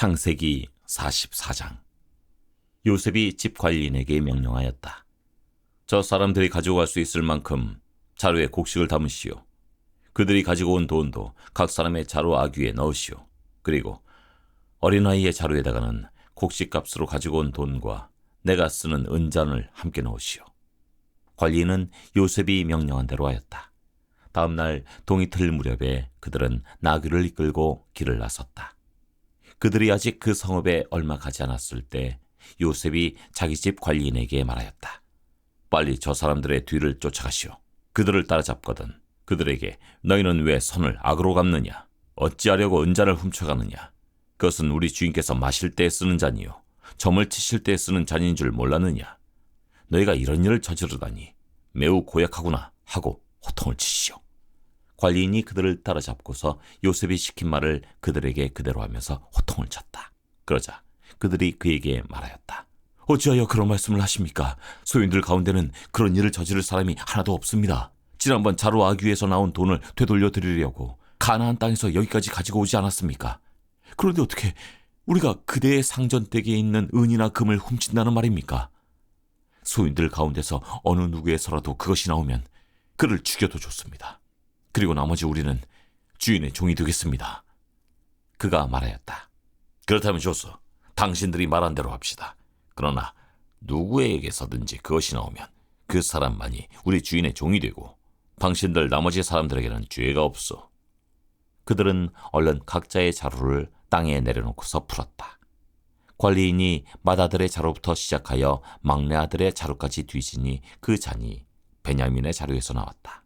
창세기 44장. 요셉이 집 관리인에게 명령하였다. 저 사람들이 가지고 갈 수 있을 만큼 자루에 곡식을 담으시오. 그들이 가지고 온 돈도 각 사람의 자루 아귀에 넣으시오. 그리고 어린아이의 자루에다가는 곡식값으로 가지고 온 돈과 내가 쓰는 은잔을 함께 넣으시오. 관리인은 요셉이 명령한 대로 하였다. 다음 날 동이틀 무렵에 그들은 나귀를 이끌고 길을 나섰다. 그들이 아직 그 성읍에 얼마 가지 않았을 때 요셉이 자기 집 관리인에게 말하였다. 빨리 저 사람들의 뒤를 쫓아가시오. 그들을 따라잡거든 그들에게 너희는 왜 손을 악으로 갚느냐? 어찌하려고 은잔을 훔쳐가느냐? 그것은 우리 주인께서 마실 때 쓰는 잔이요 점을 치실 때 쓰는 잔인 줄 몰랐느냐? 너희가 이런 일을 저지르다니 매우 고약하구나 하고 호통을 치시오. 관리인이 그들을 따라잡고서 요셉이 시킨 말을 그들에게 그대로 하면서 호통을 쳤다. 그러자 그들이 그에게 말하였다. 어찌하여 그런 말씀을 하십니까? 소인들 가운데는 그런 일을 저지를 사람이 하나도 없습니다. 지난번 자루 아귀에서 나온 돈을 되돌려 드리려고 가나안 땅에서 여기까지 가지고 오지 않았습니까? 그런데 어떻게 우리가 그대의 상전댁에 있는 은이나 금을 훔친다는 말입니까? 소인들 가운데서 어느 누구에서라도 그것이 나오면 그를 죽여도 좋습니다. 그리고 나머지 우리는 주인의 종이 되겠습니다. 그가 말하였다. 그렇다면 좋소. 당신들이 말한 대로 합시다. 그러나 누구에게서든지 그것이 나오면 그 사람만이 우리 주인의 종이 되고 당신들 나머지 사람들에게는 죄가 없어. 그들은 얼른 각자의 자루를 땅에 내려놓고서 풀었다. 관리인이 맏아들의 자루부터 시작하여 막내 아들의 자루까지 뒤지니 그 잔이 베냐민의 자루에서 나왔다.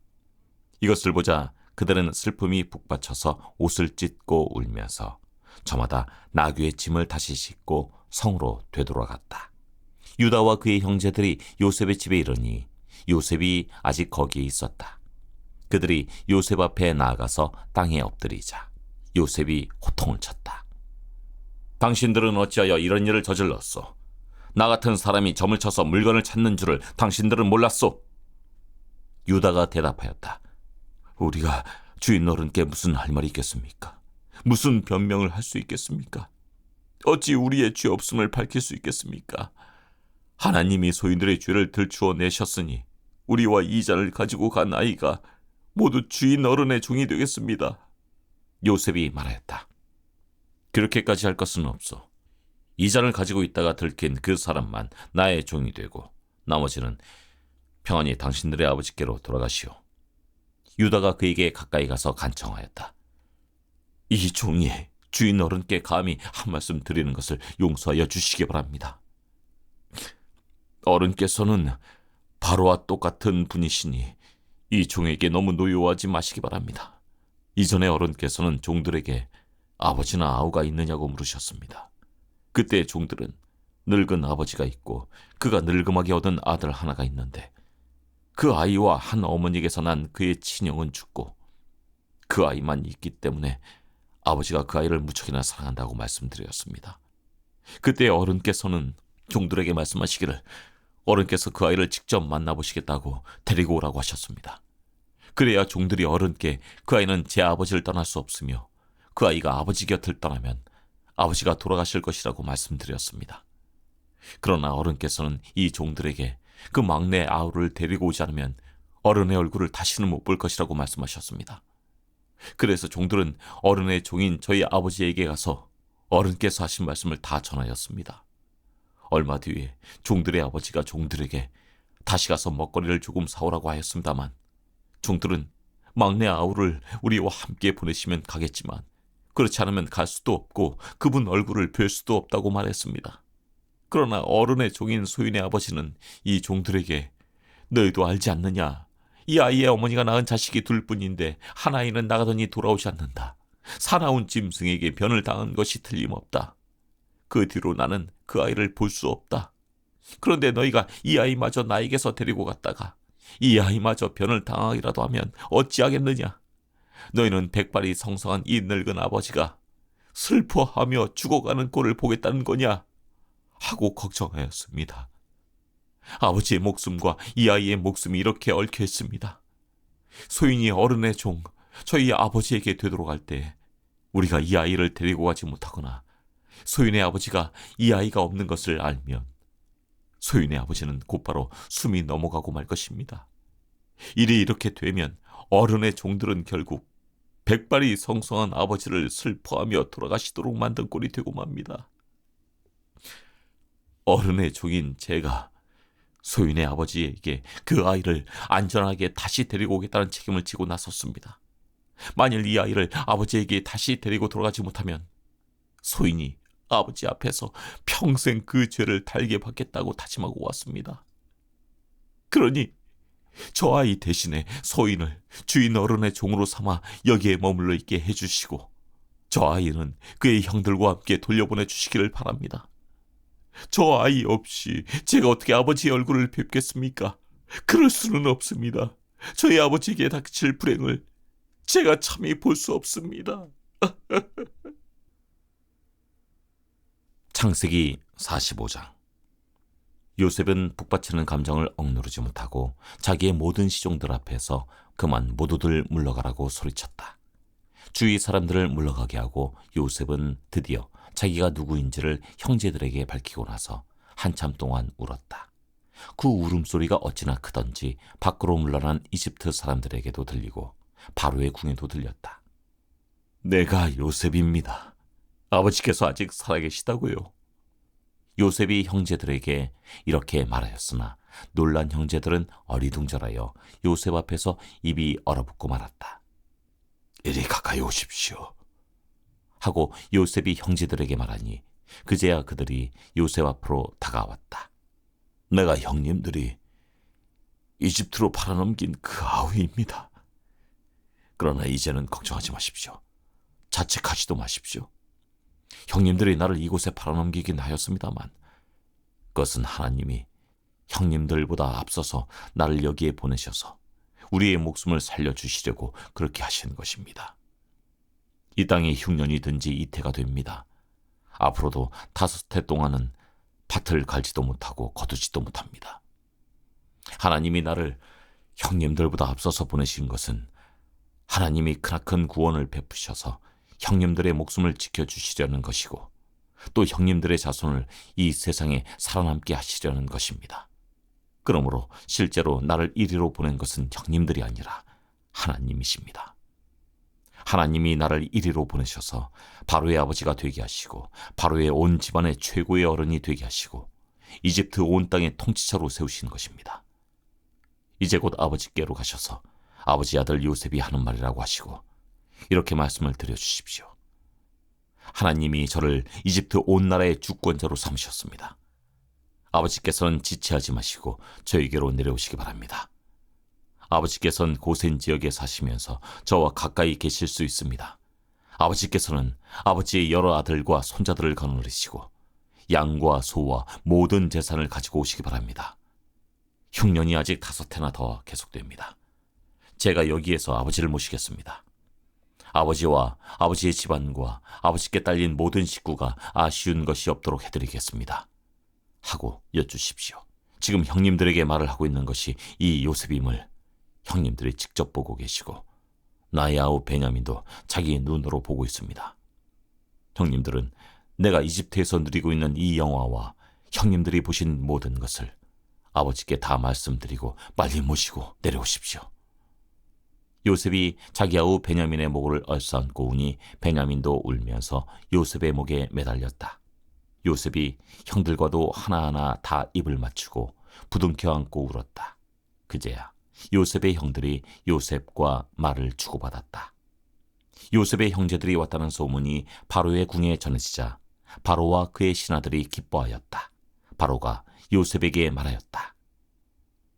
이것을 보자 그들은 슬픔이 북받쳐서 옷을 찢고 울면서 저마다 나귀의 짐을 다시 싣고 성으로 되돌아갔다. 유다와 그의 형제들이 요셉의 집에 이르니 요셉이 아직 거기에 있었다. 그들이 요셉 앞에 나아가서 땅에 엎드리자 요셉이 호통을 쳤다. 당신들은 어찌하여 이런 일을 저질렀소? 나 같은 사람이 점을 쳐서 물건을 찾는 줄을 당신들은 몰랐소? 유다가 대답하였다. 우리가 주인 어른께 무슨 할 말이 있겠습니까? 무슨 변명을 할 수 있겠습니까? 어찌 우리의 죄 없음을 밝힐 수 있겠습니까? 하나님이 소인들의 죄를 들추어 내셨으니 우리와 이 잔을 가지고 간 아이가 모두 주인 어른의 종이 되겠습니다. 요셉이 말하였다. 그렇게까지 할 것은 없어. 이 잔을 가지고 있다가 들킨 그 사람만 나의 종이 되고 나머지는 평안히 당신들의 아버지께로 돌아가시오. 유다가 그에게 가까이 가서 간청하였다. 이 종이 주인 어른께 감히 한 말씀 드리는 것을 용서하여 주시기 바랍니다. 어른께서는 바로와 똑같은 분이시니 이 종에게 너무 노여워하지 마시기 바랍니다. 이전에 어른께서는 종들에게 아버지나 아우가 있느냐고 물으셨습니다. 그때 종들은 늙은 아버지가 있고 그가 늙음하게 얻은 아들 하나가 있는데 그 아이와 한 어머니에게서 난 그의 친형은 죽고 그 아이만 있기 때문에 아버지가 그 아이를 무척이나 사랑한다고 말씀드렸습니다. 그때 어른께서는 종들에게 말씀하시기를 어른께서 그 아이를 직접 만나보시겠다고 데리고 오라고 하셨습니다. 그래야 종들이 어른께 그 아이는 제 아버지를 떠날 수 없으며 그 아이가 아버지 곁을 떠나면 아버지가 돌아가실 것이라고 말씀드렸습니다. 그러나 어른께서는 이 종들에게 그 막내 아우를 데리고 오지 않으면 어른의 얼굴을 다시는 못 볼 것이라고 말씀하셨습니다. 그래서 종들은 어른의 종인 저희 아버지에게 가서 어른께서 하신 말씀을 다 전하였습니다. 얼마 뒤에 종들의 아버지가 종들에게 다시 가서 먹거리를 조금 사오라고 하였습니다만 종들은 막내 아우를 우리와 함께 보내시면 가겠지만 그렇지 않으면 갈 수도 없고 그분 얼굴을 뵐 수도 없다고 말했습니다. 그러나 어른의 종인 소인의 아버지는 이 종들에게 너희도 알지 않느냐? 이 아이의 어머니가 낳은 자식이 둘뿐인데 한 아이는 나가더니 돌아오지 않는다. 사나운 짐승에게 변을 당한 것이 틀림없다. 그 뒤로 나는 그 아이를 볼 수 없다. 그런데 너희가 이 아이마저 나에게서 데리고 갔다가 이 아이마저 변을 당하기라도 하면 어찌하겠느냐? 너희는 백발이 성성한 이 늙은 아버지가 슬퍼하며 죽어가는 꼴을 보겠다는 거냐? 하고 걱정하였습니다. 아버지의 목숨과 이 아이의 목숨이 이렇게 얽혀 있습니다. 소인이 어른의 종, 저희 아버지에게 되도록 할 때 우리가 이 아이를 데리고 가지 못하거나 소인의 아버지가 이 아이가 없는 것을 알면 소인의 아버지는 곧바로 숨이 넘어가고 말 것입니다. 일이 이렇게 되면 어른의 종들은 결국 백발이 성성한 아버지를 슬퍼하며 돌아가시도록 만든 꼴이 되고 맙니다. 어른의 종인 제가 소인의 아버지에게 그 아이를 안전하게 다시 데리고 오겠다는 책임을 지고 나섰습니다. 만일 이 아이를 아버지에게 다시 데리고 돌아가지 못하면 소인이 아버지 앞에서 평생 그 죄를 달게 받겠다고 다짐하고 왔습니다. 그러니 저 아이 대신에 소인을 주인 어른의 종으로 삼아 여기에 머물러 있게 해주시고 저 아이는 그의 형들과 함께 돌려보내 주시기를 바랍니다. 저 아이 없이 제가 어떻게 아버지의 얼굴을 뵙겠습니까? 그럴 수는 없습니다. 저희 아버지에게 닥칠 불행을 제가 참히 볼 수 없습니다. 창세기 45장. 요셉은 북받치는 감정을 억누르지 못하고 자기의 모든 시종들 앞에서 그만 모두들 물러가라고 소리쳤다. 주위 사람들을 물러가게 하고 요셉은 드디어 자기가 누구인지를 형제들에게 밝히고 나서 한참 동안 울었다. 그 울음소리가 어찌나 크던지 밖으로 물러난 이집트 사람들에게도 들리고 바로의 궁에도 들렸다. 내가 요셉입니다. 아버지께서 아직 살아계시다고요. 요셉이 형제들에게 이렇게 말하였으나 놀란 형제들은 어리둥절하여 요셉 앞에서 입이 얼어붙고 말았다. 이리 가까이 오십시오. 하고 요셉이 형제들에게 말하니 그제야 그들이 요셉 앞으로 다가왔다. 내가 형님들이 이집트로 팔아넘긴 그 아우입니다. 그러나 이제는 걱정하지 마십시오. 자책하지도 마십시오. 형님들이 나를 이곳에 팔아넘기긴 하였습니다만 그것은 하나님이 형님들보다 앞서서 나를 여기에 보내셔서 우리의 목숨을 살려주시려고 그렇게 하신 것입니다. 이 땅에 흉년이 든 지 이태가 됩니다. 앞으로도 5해 동안은 밭을 갈지도 못하고 거두지도 못합니다. 하나님이 나를 형님들보다 앞서서 보내신 것은 하나님이 크나큰 구원을 베푸셔서 형님들의 목숨을 지켜주시려는 것이고 또 형님들의 자손을 이 세상에 살아남게 하시려는 것입니다. 그러므로 실제로 나를 이리로 보낸 것은 형님들이 아니라 하나님이십니다. 하나님이 나를 이리로 보내셔서 바로의 아버지가 되게 하시고 바로의 온 집안의 최고의 어른이 되게 하시고 이집트 온 땅의 통치자로 세우신 것입니다. 이제 곧 아버지께로 가셔서 아버지 아들 요셉이 하는 말이라고 하시고 이렇게 말씀을 드려주십시오. 하나님이 저를 이집트 온 나라의 주권자로 삼으셨습니다. 아버지께서는 지체하지 마시고 저에게로 내려오시기 바랍니다. 아버지께서는 고센 지역에 사시면서 저와 가까이 계실 수 있습니다. 아버지께서는 아버지의 여러 아들과 손자들을 거느리시고 양과 소와 모든 재산을 가지고 오시기 바랍니다. 흉년이 아직 5해나 더 계속됩니다. 제가 여기에서 아버지를 모시겠습니다. 아버지와 아버지의 집안과 아버지께 딸린 모든 식구가 아쉬운 것이 없도록 해드리겠습니다. 하고 여쭈십시오. 지금 형님들에게 말을 하고 있는 것이 이 요셉임을 형님들이 직접 보고 계시고 나의 아우 베냐민도 자기 눈으로 보고 있습니다. 형님들은 내가 이집트에서 누리고 있는 이 영화와 형님들이 보신 모든 것을 아버지께 다 말씀드리고 빨리 모시고 내려오십시오. 요셉이 자기 아우 베냐민의 목을 얼싸안고 우니 베냐민도 울면서 요셉의 목에 매달렸다. 요셉이 형들과도 하나하나 다 입을 맞추고 부둥켜 안고 울었다. 그제야 요셉의 형들이 요셉과 말을 주고받았다. 요셉의 형제들이 왔다는 소문이 바로의 궁에 전해지자 바로와 그의 신하들이 기뻐하였다. 바로가 요셉에게 말하였다.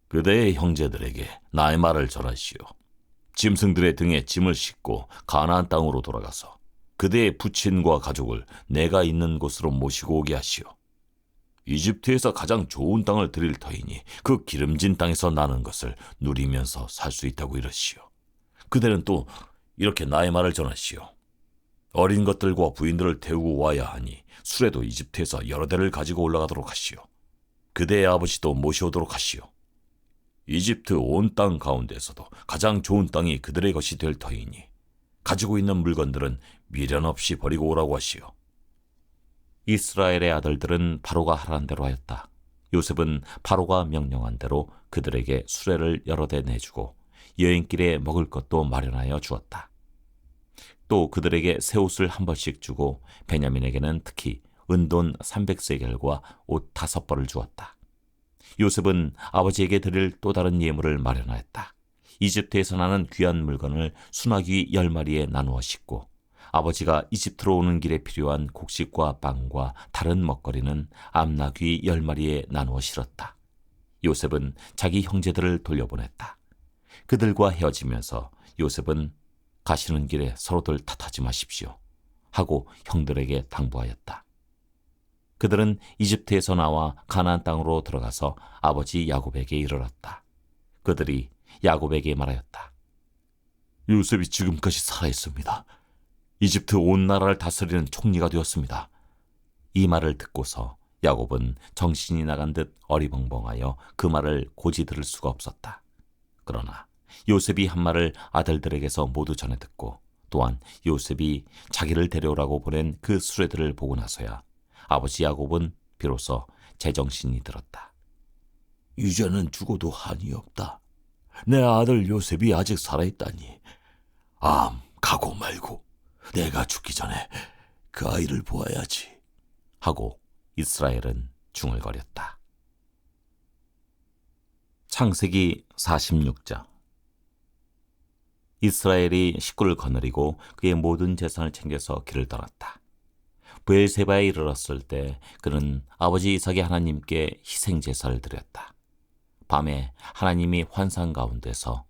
그대의 형제들에게 나의 말을 전하시오. 짐승들의 등에 짐을 싣고 가나안 땅으로 돌아가서 그대의 부친과 가족을 내가 있는 곳으로 모시고 오게 하시오. 이집트에서 가장 좋은 땅을 드릴 터이니 그 기름진 땅에서 나는 것을 누리면서 살 수 있다고 이러시오. 그대는 또 이렇게 나의 말을 전하시오. 어린 것들과 부인들을 태우고 와야 하니 수레도 이집트에서 여러 대를 가지고 올라가도록 하시오. 그대의 아버지도 모셔오도록 하시오. 이집트 온 땅 가운데서도 가장 좋은 땅이 그들의 것이 될 터이니 가지고 있는 물건들은 미련 없이 버리고 오라고 하시오. 이스라엘의 아들들은 바로가 하라는 대로 하였다. 요셉은 바로가 명령한 대로 그들에게 수레를 여러 대 내주고 여행길에 먹을 것도 마련하여 주었다. 또 그들에게 새 옷을 한 벌씩 주고 베냐민에게는 특히 은돈 300세겔과 옷 5벌을 주었다. 요셉은 아버지에게 드릴 또 다른 예물을 마련하였다. 이집트에서 나는 귀한 물건을 수나귀 10마리에 나누어 싣고 아버지가 이집트로 오는 길에 필요한 곡식과 빵과 다른 먹거리는 암나귀 10마리에 나누어 실었다. 요셉은 자기 형제들을 돌려보냈다. 그들과 헤어지면서 요셉은 가시는 길에 서로들 탓하지 마십시오 하고 형들에게 당부하였다. 그들은 이집트에서 나와 가나안 땅으로 들어가서 아버지 야곱에게 이르렀다. 그들이 야곱에게 말하였다. 요셉이 지금까지 살아있습니다. 이집트 온 나라를 다스리는 총리가 되었습니다. 이 말을 듣고서 야곱은 정신이 나간 듯 어리벙벙하여 그 말을 고지 들을 수가 없었다. 그러나 요셉이 한 말을 아들들에게서 모두 전해 듣고 또한 요셉이 자기를 데려오라고 보낸 그 수레들을 보고 나서야 아버지 야곱은 비로소 제정신이 들었다. 이제는 죽어도 한이 없다. 내 아들 요셉이 아직 살아있다니. 가고 말고 내가 죽기 전에 그 아이를 보아야지 하고 이스라엘은 중얼거렸다. 창세기 46장. 이스라엘이 식구를 거느리고 그의 모든 재산을 챙겨서 길을 떠났다. 브엘세바에 이르렀을 때 그는 아버지 이삭의 하나님께 희생제사를 드렸다. 밤에 하나님이 환상 가운데서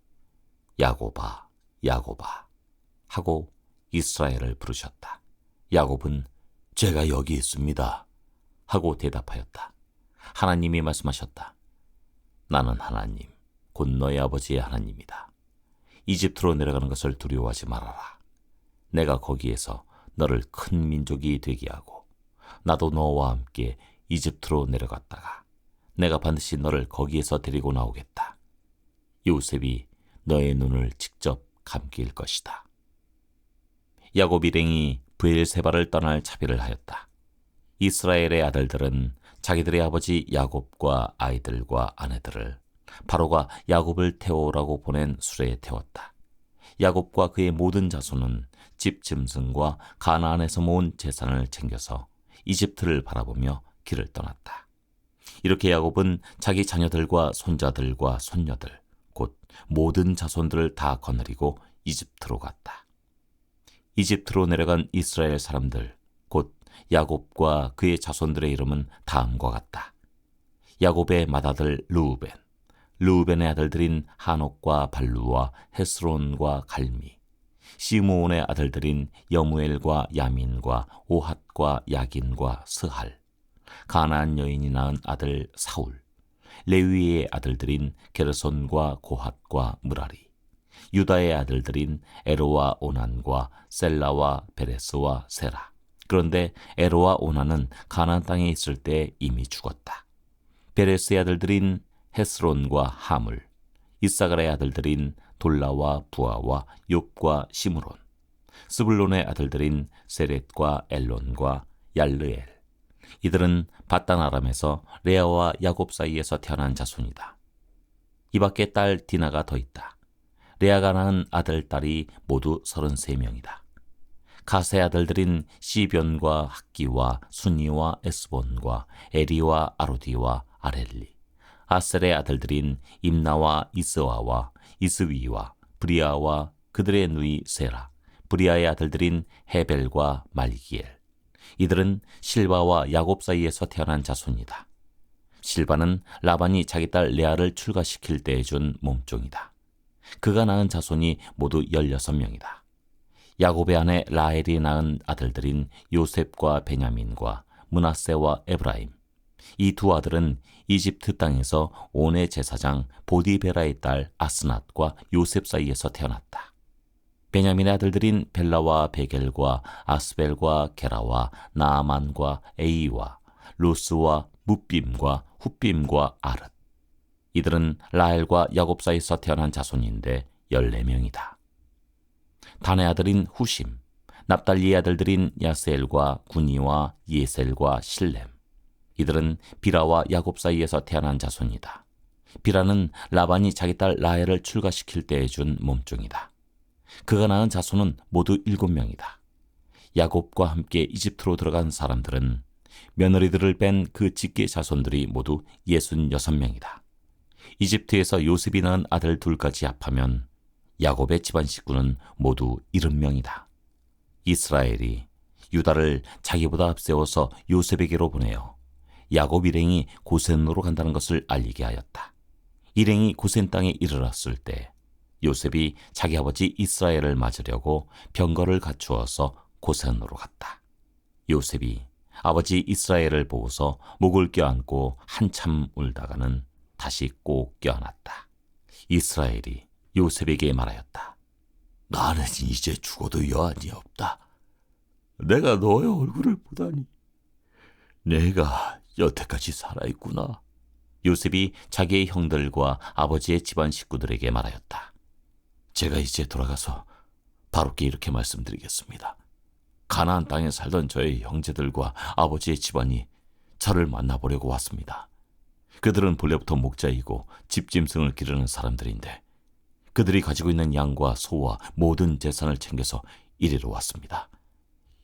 야곱아, 야곱아 하고 이스라엘을 부르셨다. 야곱은 제가 여기 있습니다 하고 대답하였다. 하나님이 말씀하셨다. 나는 하나님, 곧 너의 아버지의 하나님이다. 이집트로 내려가는 것을 두려워하지 말아라. 내가 거기에서 너를 큰 민족이 되게 하고 나도 너와 함께 이집트로 내려갔다가 내가 반드시 너를 거기에서 데리고 나오겠다. 요셉이 너의 눈을 직접 감길 것이다. 야곱 일행이 브엘세바를 떠날 차비를 하였다. 이스라엘의 아들들은 자기들의 아버지 야곱과 아이들과 아내들을 바로가 야곱을 태워오라고 보낸 수레에 태웠다. 야곱과 그의 모든 자손은 집 짐승과 가나안에서 모은 재산을 챙겨서 이집트를 바라보며 길을 떠났다. 이렇게 야곱은 자기 자녀들과 손자들과 손녀들, 곧 모든 자손들을 다 거느리고 이집트로 갔다. 이집트로 내려간 이스라엘 사람들, 곧 야곱과 그의 자손들의 이름은 다음과 같다. 야곱의 맏아들 르우벤, 르우벤의 아들들인 하녹과 발루와 헤스론과 갈미, 시므온의 아들들인 여무엘과 야민과 오핫과 야긴과 스할, 가나안 여인이 낳은 아들 사울, 레위의 아들들인 게르손과 고핫과 무라리, 유다의 아들들인 에로와 오난과 셀라와 베레스와 세라. 그런데 에로와 오난은 가나안 땅에 있을 때 이미 죽었다. 베레스의 아들들인 헤스론과 하물, 이사갈의 아들들인 돌라와 부아와 욥과 시므론, 스불론의 아들들인 세렛과 엘론과 얄르엘. 이들은 바단 아람에서 레아와 야곱 사이에서 태어난 자손이다. 이 밖에 딸 디나가 더 있다. 레아가 낳은 아들, 딸이 모두 33명이다. 가세 아들들인 시변과 학기와 순이와 에스본과 에리와 아로디와 아렐리, 아셀의 아들들인 임나와 이스와와 이스위와 브리아와 그들의 누이 세라, 브리아의 아들들인 헤벨과 말기엘. 이들은 실바와 야곱 사이에서 태어난 자손이다. 실바는 라반이 자기 딸 레아를 출가시킬 때 준 몸종이다. 그가 낳은 자손이 모두 16명이다. 야곱의 아내 라헬이 낳은 아들들인 요셉과 베냐민과 므낫세와 에브라임. 이 두 아들은 이집트 땅에서 온의 제사장 보디베라의 딸 아스낫과 요셉 사이에서 태어났다. 베냐민의 아들들인 벨라와 베겔과 아스벨과 게라와 나아만과 에이와 로스와 무빔과 훗빔과 아릇. 이들은 라헬과 야곱 사이에서 태어난 자손인데 14명이다. 단의 아들인 후심, 납달리의 아들들인 야스엘과 구니와 예셀과 실렘. 이들은 비라와 야곱 사이에서 태어난 자손이다. 비라는 라반이 자기 딸 라헬을 출가시킬 때 준 몸종이다. 그가 낳은 자손은 모두 7명이다. 야곱과 함께 이집트로 들어간 사람들은 며느리들을 뺀 그 직계 자손들이 모두 66명이다. 이집트에서 요셉이 낳은 아들 둘까지 합하면 야곱의 집안 식구는 모두 70명이다. 이스라엘이 유다를 자기보다 앞세워서 요셉에게로 보내어 야곱 일행이 고센으로 간다는 것을 알리게 하였다. 일행이 고센 땅에 이르렀을 때 요셉이 자기 아버지 이스라엘을 맞으려고 병거를 갖추어서 고센으로 갔다. 요셉이 아버지 이스라엘을 보고서 목을 껴안고 한참 울다가는 다시 꼭 껴안았다. 이스라엘이 요셉에게 말하였다. 나는 이제 죽어도 여한이 없다. 내가 너의 얼굴을 보다니. 내가 여태까지 살아있구나. 요셉이 자기의 형들과 아버지의 집안 식구들에게 말하였다. 제가 이제 돌아가서 바로께 이렇게 말씀드리겠습니다. 가나안 땅에 살던 저의 형제들과 아버지의 집안이 저를 만나보려고 왔습니다. 그들은 본래부터 목자이고 집짐승을 기르는 사람들인데 그들이 가지고 있는 양과 소와 모든 재산을 챙겨서 이리로 왔습니다.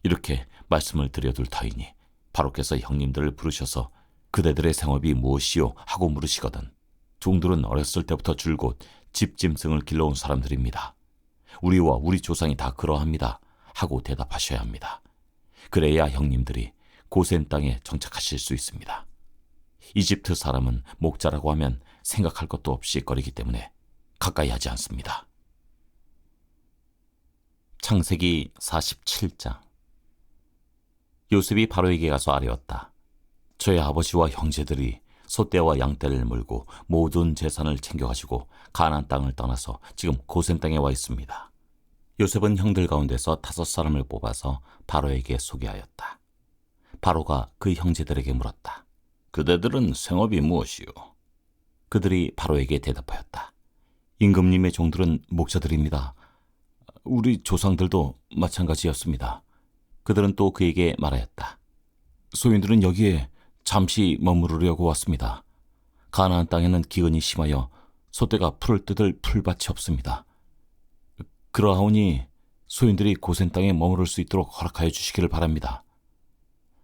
이렇게 말씀을 드려둘 터이니 바로께서 형님들을 부르셔서 그대들의 생업이 무엇이요 하고 물으시거든 종들은 어렸을 때부터 줄곧 집짐승을 길러온 사람들입니다. 우리와 우리 조상이 다 그러합니다 하고 대답하셔야 합니다. 그래야 형님들이 고센 땅에 정착하실 수 있습니다. 이집트 사람은 목자라고 하면 생각할 것도 없이 거리기 때문에 가까이 하지 않습니다. 창세기 47장. 요셉이 바로에게 가서 아뢰었다. 저의 아버지와 형제들이 소떼와 양떼를 물고 모든 재산을 챙겨가지고 가나안 땅을 떠나서 지금 고센 땅에 와 있습니다. 요셉은 형들 가운데서 5사람을 뽑아서 바로에게 소개하였다. 바로가 그 형제들에게 물었다. 그대들은 생업이 무엇이요? 그들이 바로에게 대답하였다. 임금님의 종들은 목자들입니다. 우리 조상들도 마찬가지였습니다. 그들은 또 그에게 말하였다. 소인들은 여기에 잠시 머무르려고 왔습니다. 가나안 땅에는 기근이 심하여 소떼가 풀을 뜯을 풀밭이 없습니다. 그러하오니 소인들이 고센 땅에 머무를 수 있도록 허락하여 주시기를 바랍니다.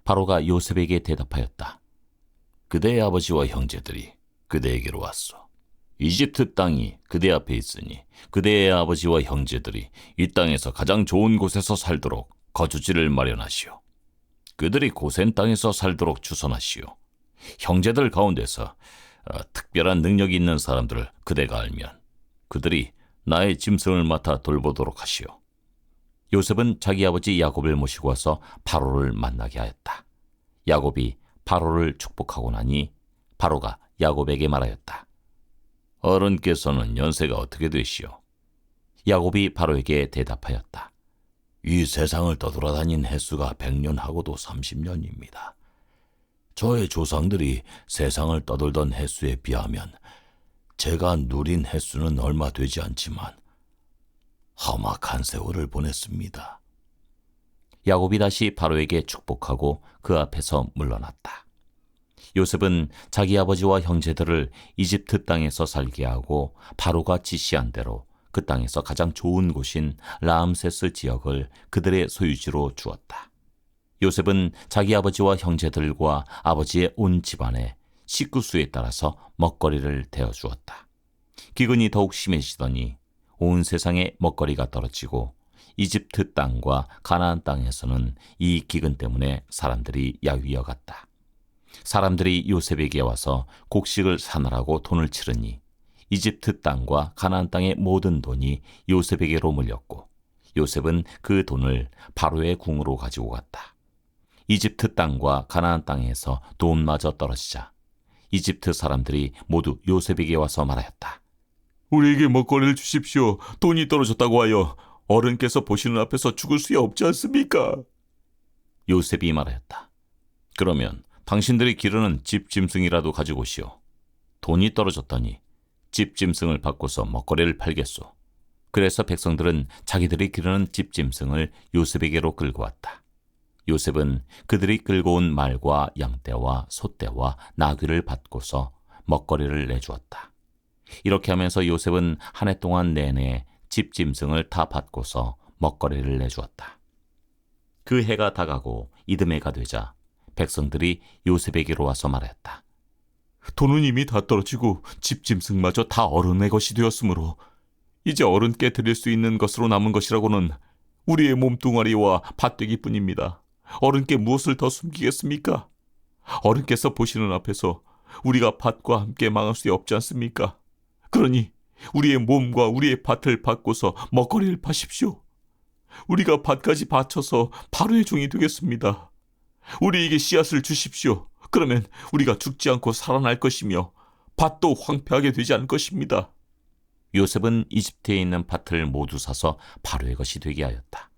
바로가 요셉에게 대답하였다. 그대의 아버지와 형제들이 그대에게로 왔소. 이집트 땅이 그대 앞에 있으니 그대의 아버지와 형제들이 이 땅에서 가장 좋은 곳에서 살도록 거주지를 마련하시오. 그들이 고센 땅에서 살도록 주선하시오. 형제들 가운데서 특별한 능력이 있는 사람들을 그대가 알면 그들이 나의 짐승을 맡아 돌보도록 하시오. 요셉은 자기 아버지 야곱을 모시고 와서 바로를 만나게 하였다. 야곱이 바로를 축복하고 나니 바로가 야곱에게 말하였다. 어른께서는 연세가 어떻게 되시오? 야곱이 바로에게 대답하였다. 이 세상을 떠돌아다닌 횟수가 100년하고도 30년입니다. 저의 조상들이 세상을 떠돌던 횟수에 비하면 제가 누린 횟수는 얼마 되지 않지만 험악한 세월을 보냈습니다. 야곱이 다시 바로에게 축복하고 그 앞에서 물러났다. 요셉은 자기 아버지와 형제들을 이집트 땅에서 살게 하고 바로가 지시한 대로 그 땅에서 가장 좋은 곳인 라암세스 지역을 그들의 소유지로 주었다. 요셉은 자기 아버지와 형제들과 아버지의 온 집안에 식구수에 따라서 먹거리를 대어주었다. 기근이 더욱 심해지더니 온 세상에 먹거리가 떨어지고 이집트 땅과 가나안 땅에서는 이 기근 때문에 사람들이 야위어갔다. 사람들이 요셉에게 와서 곡식을 사느라고 돈을 치르니 이집트 땅과 가나안 땅의 모든 돈이 요셉에게로 물렸고 요셉은 그 돈을 바로의 궁으로 가지고 갔다. 이집트 땅과 가나안 땅에서 돈마저 떨어지자 이집트 사람들이 모두 요셉에게 와서 말하였다. 우리에게 먹거리를 주십시오. 돈이 떨어졌다고 하여 어른께서 보시는 앞에서 죽을 수 없지 않습니까? 요셉이 말하였다. 그러면 당신들이 기르는 집짐승이라도 가지고 오시오. 돈이 떨어졌더니 집짐승을 바꿔서 먹거리를 팔겠소. 그래서 백성들은 자기들이 기르는 집짐승을 요셉에게로 끌고 왔다. 요셉은 그들이 끌고 온 말과 양떼와 소떼와 나귀를 받고서 먹거리를 내주었다. 이렇게 하면서 요셉은 한 해 동안 내내 집짐승을 다 받고서 먹거리를 내주었다. 그 해가 다가고 이듬해가 되자 백성들이 요셉에게로 와서 말했다. 돈은 이미 다 떨어지고 집짐승마저 다 어른의 것이 되었으므로 이제 어른께 드릴 수 있는 것으로 남은 것이라고는 우리의 몸뚱아리와 밭되기뿐입니다. 어른께 무엇을 더 숨기겠습니까? 어른께서 보시는 앞에서 우리가 밭과 함께 망할 수 없지 않습니까? 그러니 우리의 몸과 우리의 밭을 바꿔서 먹거리를 파십시오. 우리가 밭까지 바쳐서 바로의 종이 되겠습니다. 우리에게 씨앗을 주십시오. 그러면 우리가 죽지 않고 살아날 것이며 밭도 황폐하게 되지 않을 것입니다. 요셉은 이집트에 있는 밭을 모두 사서 바로의 것이 되게 하였다.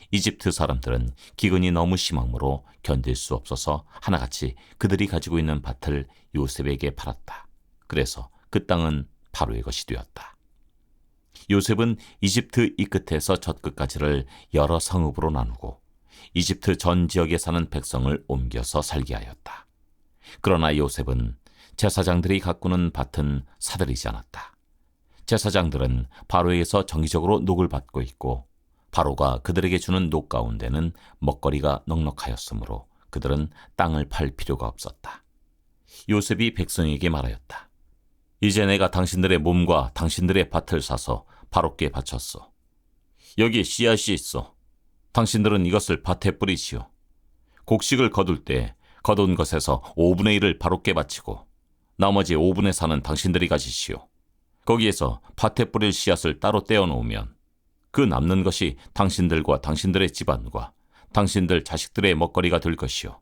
이집트 사람들은 기근이 너무 심하므로 견딜 수 없어서 하나같이 그들이 가지고 있는 밭을 요셉에게 팔았다. 그래서 그 땅은 바로의 것이 되었다. 요셉은 이집트 이 끝에서 저 끝까지를 여러 성읍으로 나누고 이집트 전 지역에 사는 백성을 옮겨서 살게 하였다. 그러나 요셉은 제사장들이 가꾸는 밭은 사들이지 않았다. 제사장들은 바로에서 정기적으로 녹을 받고 있고 바로가 그들에게 주는 녹 가운데는 먹거리가 넉넉하였으므로 그들은 땅을 팔 필요가 없었다. 요셉이 백성에게 말하였다. 이제 내가 당신들의 몸과 당신들의 밭을 사서 바로께 바쳤소. 여기에 씨앗이 있어. 당신들은 이것을 밭에 뿌리시오. 곡식을 거둘 때 거둔 것에서 5분의 1을 바로께 바치고 나머지 5분의 4는 당신들이 가지시오. 거기에서 밭에 뿌릴 씨앗을 따로 떼어 놓으면 그 남는 것이 당신들과 당신들의 집안과 당신들 자식들의 먹거리가 될 것이오.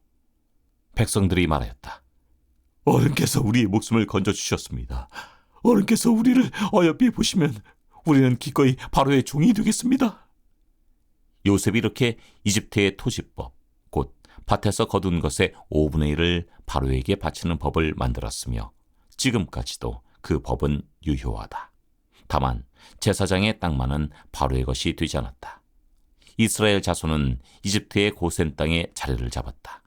백성들이 말하였다. 어른께서 우리의 목숨을 건져주셨습니다. 어른께서 우리를 어여삐 보시면 우리는 기꺼이 바로의 종이 되겠습니다. 요셉이 이렇게 이집트의 토지법, 곧 밭에서 거둔 것의 5분의 1을 바로에게 바치는 법을 만들었으며 지금까지도 그 법은 유효하다. 다만 제사장의 땅만은 바로의 것이 되지 않았다. 이스라엘 자손은 이집트의 고센 땅에 자리를 잡았다.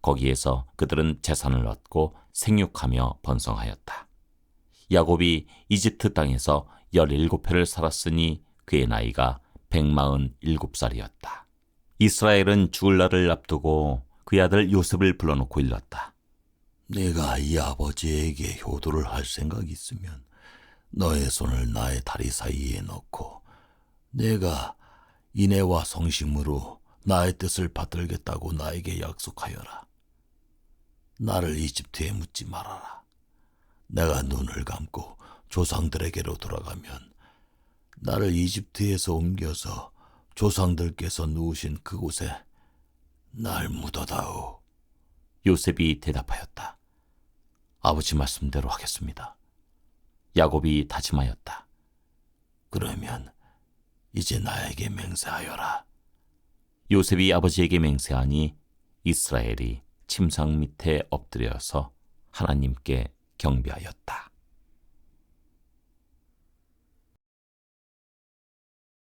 거기에서 그들은 재산을 얻고 생육하며 번성하였다. 야곱이 이집트 땅에서 17회를 살았으니 그의 나이가 147살이었다. 이스라엘은 죽을 날을 앞두고 그의 아들 요셉을 불러놓고 일렀다. 네가 이 아버지에게 효도를 할 생각이 있으면 너의 손을 나의 다리 사이에 넣고 내가 인애와 성심으로 나의 뜻을 받들겠다고 나에게 약속하여라. 나를 이집트에 묻지 말아라. 내가 눈을 감고 조상들에게로 돌아가면 나를 이집트에서 옮겨서 조상들께서 누우신 그곳에 날 묻어다오. 요셉이 대답하였다. 아버지 말씀대로 하겠습니다. 야곱이 다짐하였다. 그러면 이제 나에게 맹세하여라. 요셉이 아버지에게 맹세하니 이스라엘이 침상 밑에 엎드려서 하나님께 경배하였다.